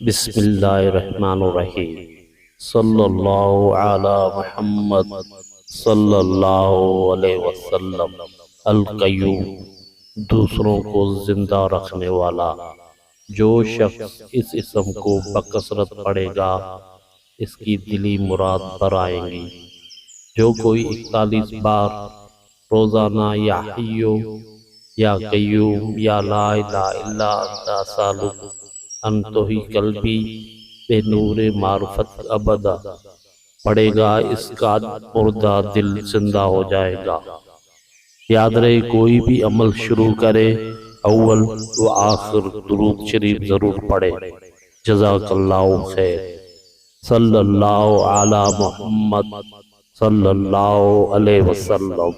بسم اللہ الرحمن الرحیم۔ صلی اللہ علی محمد صلی اللہ علیہ وسلم۔ القیوم، دوسروں کو زندہ رکھنے والا۔ جو شخص اس اسم کو بکثرت پڑھے گا اس کی دلی مراد بھر آئیں گی۔ جو کوئی 41 بار روزانہ یا حیو یا قیوم یا لا الہ الا انت سالک انتو ہی قلبی بے نور معرفت ابدا پڑھے گا، اس کا مردہ دل زندہ ہو جائے گا۔ یاد رہے، کوئی بھی عمل شروع کرے اول و آخر درود شریف ضرور پڑھے۔ جزاک اللہ خیر۔ صلی اللہ علی محمد صلی اللہ علیہ وسلم۔